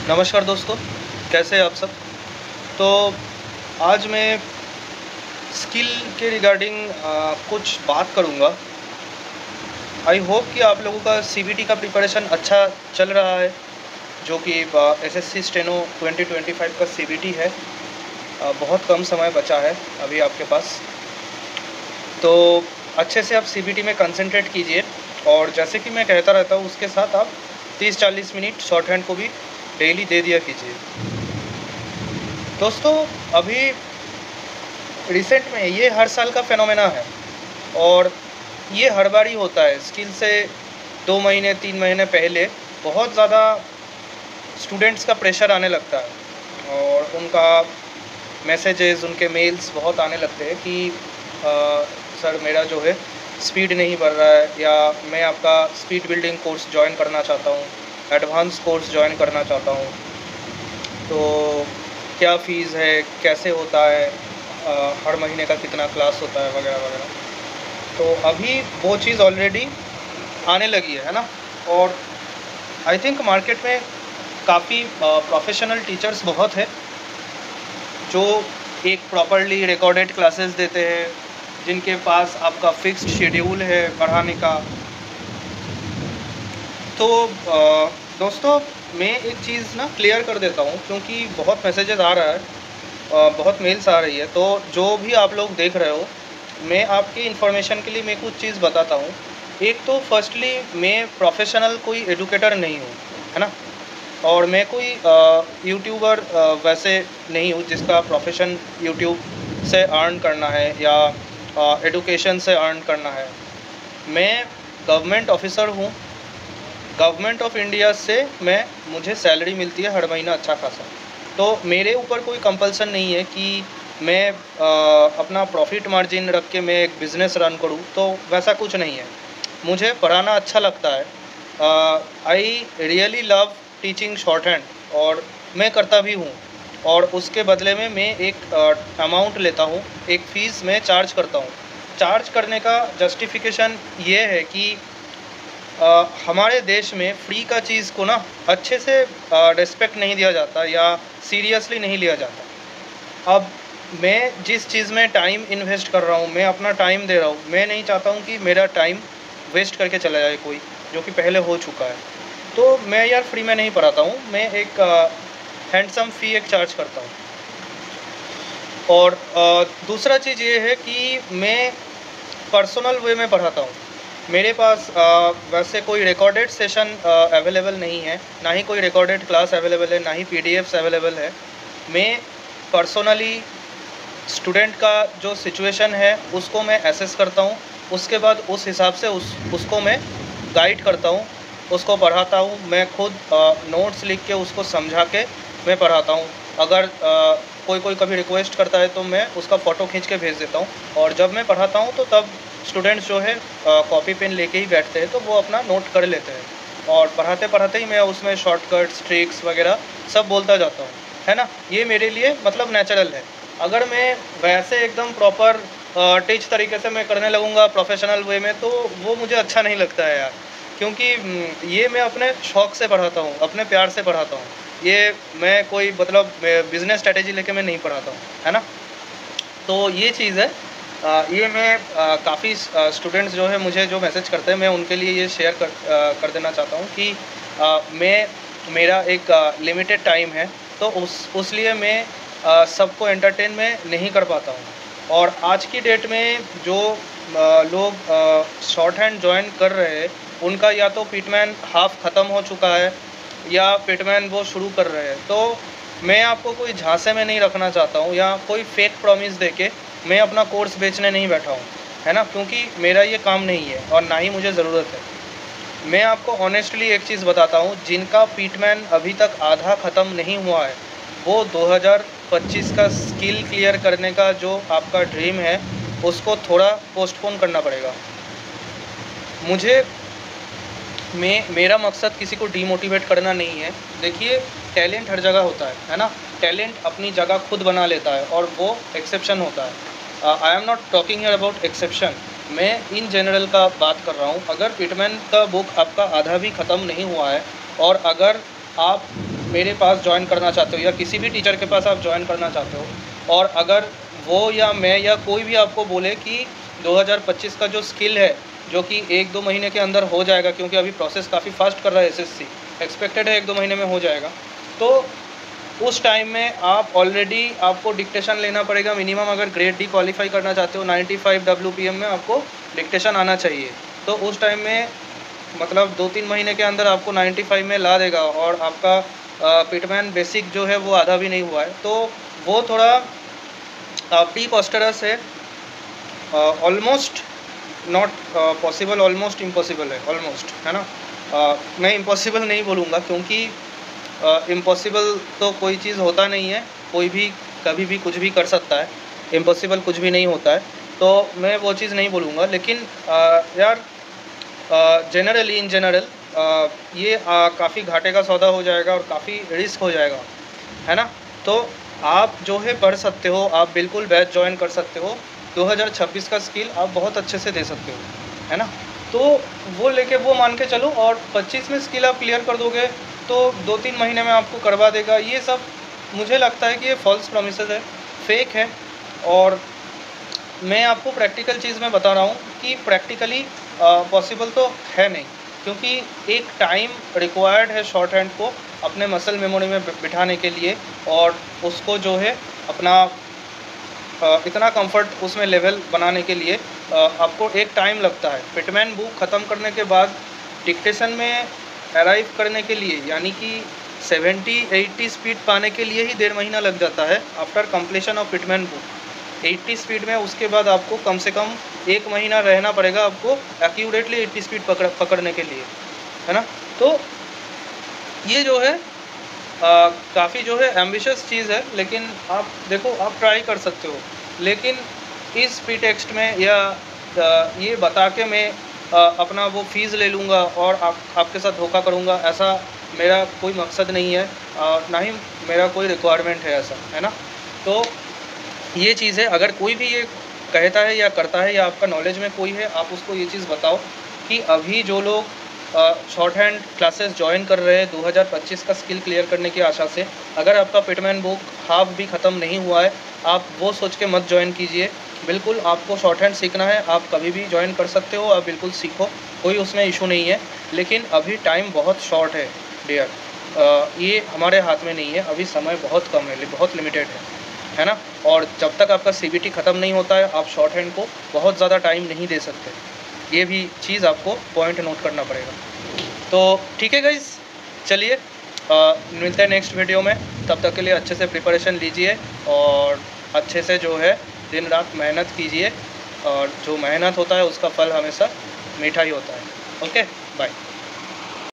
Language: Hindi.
नमस्कार दोस्तों, कैसे हैं आप सब। तो आज मैं स्किल के रिगार्डिंग कुछ बात करूंगा। आई होप कि आप लोगों का सीबीटी का प्रिपरेशन अच्छा चल रहा है, जो कि एसएससी स्टेनो 2025 का सीबीटी है। बहुत कम समय बचा है अभी आपके पास, तो अच्छे से आप सीबीटी में कंसंट्रेट कीजिए। और जैसे कि मैं कहता रहता हूँ, उसके साथ आप 30-40 मिनट शॉर्ट हैंड को भी डेली दे दिया कीजिए। दोस्तों, अभी रिसेंट में ये हर साल का फेनोमेना है और ये हर बार ही होता है। स्किल से 2 महीने 3 महीने पहले बहुत ज़्यादा स्टूडेंट्स का प्रेशर आने लगता है और उनका मैसेजेस, उनके मेल्स बहुत आने लगते हैं कि सर मेरा जो है स्पीड नहीं बढ़ रहा है, या मैं आपका स्पीड बिल्डिंग कोर्स ज्वाइन करना चाहता हूँ, एडवांस कोर्स ज्वाइन करना चाहता हूँ, तो क्या फ़ीस है, कैसे होता है, हर महीने का कितना क्लास होता है, वगैरह वगैरह। तो अभी वो चीज़ ऑलरेडी आने लगी है ना। और आई थिंक मार्केट में काफ़ी प्रोफेशनल टीचर्स बहुत है जो एक प्रॉपरली रिकॉर्डेड क्लासेस देते हैं, जिनके पास आपका फिक्स्ड शेड्यूल है पढ़ाने का। तो दोस्तों, मैं एक चीज़ ना क्लियर कर देता हूँ, क्योंकि बहुत मैसेजेस आ रहा है, बहुत मेल्स आ रही है। तो जो भी आप लोग देख रहे हो, मैं आपकी इन्फॉर्मेशन के लिए मैं कुछ चीज़ बताता हूँ। एक तो फर्स्टली, मैं प्रोफेशनल कोई एडुकेटर नहीं हूँ, है ना। और मैं कोई यूट्यूबर वैसे नहीं हूँ जिसका प्रोफेशन यूट्यूब से अर्न करना है या एडुकेशन से अर्न करना है। मैं गवर्नमेंट ऑफिसर हूँ। गवर्नमेंट ऑफ इंडिया से मुझे सैलरी मिलती है हर महीना अच्छा खासा। तो मेरे ऊपर कोई कंपल्सन नहीं है कि मैं अपना प्रॉफिट मार्जिन रख के मैं एक बिज़नेस रन करूँ, तो वैसा कुछ नहीं है। मुझे पढ़ाना अच्छा लगता है। I really love teaching short hand, और मैं करता भी हूँ। और उसके बदले में मैं एक अमाउंट लेता हूँ, एक फ़ीस मैं चार्ज करता हूँ। चार्ज करने का जस्टिफिकेशन ये है कि हमारे देश में फ्री का चीज़ को ना अच्छे से रिस्पेक्ट नहीं दिया जाता या सीरियसली नहीं लिया जाता। अब मैं जिस चीज़ में टाइम इन्वेस्ट कर रहा हूँ, मैं अपना टाइम दे रहा हूँ, मैं नहीं चाहता हूँ कि मेरा टाइम वेस्ट करके चला जाए कोई, जो कि पहले हो चुका है। तो मैं यार फ्री में नहीं पढ़ाता हूँ, मैं एक हैंडसम फ़ी एक चार्ज करता हूँ। और दूसरा चीज़ ये है कि मैं पर्सनल वे में पढ़ाता हूँ। मेरे पास वैसे कोई रिकॉर्डेड सेशन अवेलेबल नहीं है, ना ही कोई रिकॉर्डेड क्लास अवेलेबल है, ना ही पीडीएफ्स अवेलेबल है। मैं पर्सनली स्टूडेंट का जो सिचुएशन है उसको मैं एसेस करता हूँ, उसके बाद उस हिसाब से उसको मैं गाइड करता हूँ, उसको पढ़ाता हूँ। मैं खुद नोट्स लिख के उसको समझा के मैं पढ़ाता हूँ। अगर कोई कभी रिक्वेस्ट करता है तो मैं उसका फ़ोटो खींच के भेज देता हूँ। और जब मैं पढ़ाता हूँ तो तब स्टूडेंट्स जो है कॉपी पेन लेके ही बैठते हैं, तो वो अपना नोट कर लेते हैं। और पढ़ाते पढ़ाते ही मैं उसमें शॉर्टकट्स, ट्रिक्स वगैरह सब बोलता जाता हूँ, है ना। ये मेरे लिए मतलब नेचुरल है। अगर मैं वैसे एकदम प्रॉपर टीच तरीके से मैं करने लगूँगा प्रोफेशनल वे में, तो वो मुझे अच्छा नहीं लगता है यार। क्योंकि ये मैं अपने शौक़ से पढ़ाता हूँ, अपने प्यार से पढ़ाता हूँ। ये मैं कोई मतलब बिज़नेस स्ट्रेटेजी लेके मैं नहीं पढ़ाता हूँ, है ना। तो ये चीज़ है। ये मैं काफ़ी स्टूडेंट्स जो है मुझे जो मैसेज करते हैं, मैं उनके लिए ये शेयर कर देना चाहता हूँ कि मेरा एक लिमिटेड टाइम है, तो उस लिए मैं सबको एंटरटेन में नहीं कर पाता हूँ। और आज की डेट में जो लोग शॉर्ट हैंड ज्वाइन कर रहे हैं, उनका या तो पिटमैन हाफ ख़त्म हो चुका है या पिटमैन वो शुरू कर रहे हैं। तो मैं आपको कोई झांसे में नहीं रखना चाहता हूँ या कोई फेक प्रॉमिस देके मैं अपना कोर्स बेचने नहीं बैठा हूँ, है ना। क्योंकि मेरा ये काम नहीं है और ना ही मुझे ज़रूरत है। मैं आपको ऑनेस्टली एक चीज़ बताता हूँ, जिनका पिटमैन अभी तक आधा ख़त्म नहीं हुआ है, वो 2025 का स्किल क्लियर करने का जो आपका ड्रीम है उसको थोड़ा पोस्टपोन करना पड़ेगा। मेरा मकसद किसी को डीमोटिवेट करना नहीं है। देखिए, टैलेंट हर जगह होता है ना। टैलेंट अपनी जगह खुद बना लेता है और वो एक्सेप्शन होता है। I am not talking here about exception, मैं इन जनरल का बात कर रहा हूँ। अगर पिटमैन का बुक आपका आधा भी ख़त्म नहीं हुआ है और अगर आप मेरे पास ज्वाइन करना चाहते हो या किसी भी टीचर के पास आप ज्वाइन करना चाहते हो, और अगर वो या मैं या कोई भी आपको बोले कि 2025 का जो स्किल है जो कि 1-2 महीने के अंदर हो जाएगा, क्योंकि अभी प्रोसेस काफ़ी फास्ट कर रहा है एसएससी, एक्सपेक्टेड है 1-2 महीने में हो जाएगा, तो उस टाइम में आप ऑलरेडी आपको डिक्टेशन लेना पड़ेगा मिनिमम। अगर ग्रेड डी क्वालिफाई करना चाहते हो 95 WPM में आपको डिक्टेशन आना चाहिए। तो उस टाइम में मतलब 2-3 महीने के अंदर आपको 95 में ला देगा, और आपका पिटमैन बेसिक जो है वो आधा भी नहीं हुआ है, तो वो थोड़ा प्री पोस्टरस है, almost not possible, almost impossible है, ऑलमोस्ट, है ना। मैं इम्पॉसिबल नहीं बोलूँगा, क्योंकि इम्पॉसिबल तो कोई चीज़ होता नहीं है, कोई भी कभी भी कुछ भी कर सकता है, इम्पॉसिबल कुछ भी नहीं होता है, तो मैं वो चीज़ नहीं बोलूँगा। लेकिन यार जनरली इन जनरल ये काफ़ी घाटे का सौदा हो जाएगा और काफ़ी रिस्क हो जाएगा, है ना। तो आप जो है पढ़ सकते हो, आप बिल्कुल बैच ज्वाइन कर सकते हो, 2026 का स्किल आप बहुत अच्छे से दे सकते हो, है ना। तो वो लेके वो मान के चलो, और 25 में स्किल आप क्लियर कर दोगे तो 2-3 महीने में आपको करवा देगा। ये सब मुझे लगता है कि ये फॉल्स प्रॉमिसेस है, फेक है, और मैं आपको प्रैक्टिकल चीज़ में बता रहा हूँ कि प्रैक्टिकली पॉसिबल तो है नहीं, क्योंकि एक टाइम रिक्वायर्ड है शॉर्ट हैंड को अपने मसल मेमोरी में बिठाने के लिए, और उसको जो है अपना इतना कंफर्ट उसमें लेवल बनाने के लिए आपको एक टाइम लगता है। पिटमैन बुक ख़त्म करने के बाद डिक्टेशन में अराइव करने के लिए, यानी कि 70-80 स्पीड पाने के लिए ही 1.5 महीना लग जाता है after completion of Pitman book. 80 speed में उसके बाद आपको कम से कम 1 महीना रहना पड़ेगा आपको एक्यूरेटली 80 स्पीड पकड़ने के लिए, है ना। तो ये जो है काफ़ी जो है एम्बिशियस चीज़ है, लेकिन आप देखो आप ट्राई कर सकते हो। लेकिन इस प्री टेक्स्ट में या ये बता के मैं अपना वो फ़ीस ले लूँगा और आपके साथ धोखा करूँगा, ऐसा मेरा कोई मकसद नहीं है, ना ही मेरा कोई रिक्वायरमेंट है ऐसा, है ना। तो ये चीज़ है, अगर कोई भी ये कहता है या करता है या आपका नॉलेज में कोई है, आप उसको ये चीज़ बताओ कि अभी जो लोग शॉर्ट हैंड क्लासेस ज्वाइन कर रहे हैं 2025 का स्किल क्लियर करने की आशा से, अगर आपका पिटमैन बुक हाफ भी ख़त्म नहीं हुआ है, आप वो सोच के मत ज्वाइन कीजिए। बिल्कुल आपको शॉर्ट हैंड सीखना है, आप कभी भी ज्वाइन कर सकते हो, आप बिल्कुल सीखो, कोई उसमें इशू नहीं है। लेकिन अभी टाइम बहुत शॉर्ट है डियर, ये हमारे हाथ में नहीं है, अभी समय बहुत कम है, बहुत लिमिटेड है ना। और जब तक आपका CBT ख़त्म नहीं होता है, आप शॉर्ट हैंड को बहुत ज़्यादा टाइम नहीं दे सकते। ये भी चीज़ आपको पॉइंट नोट करना पड़ेगा। तो ठीक है गाइस, चलिए मिलते हैं नेक्स्ट वीडियो में। तब तक के लिए अच्छे से प्रिपरेशन लीजिए और अच्छे से जो है दिन रात मेहनत कीजिए, और जो मेहनत होता है उसका फल हमेशा मीठा ही होता है। Okay, bye.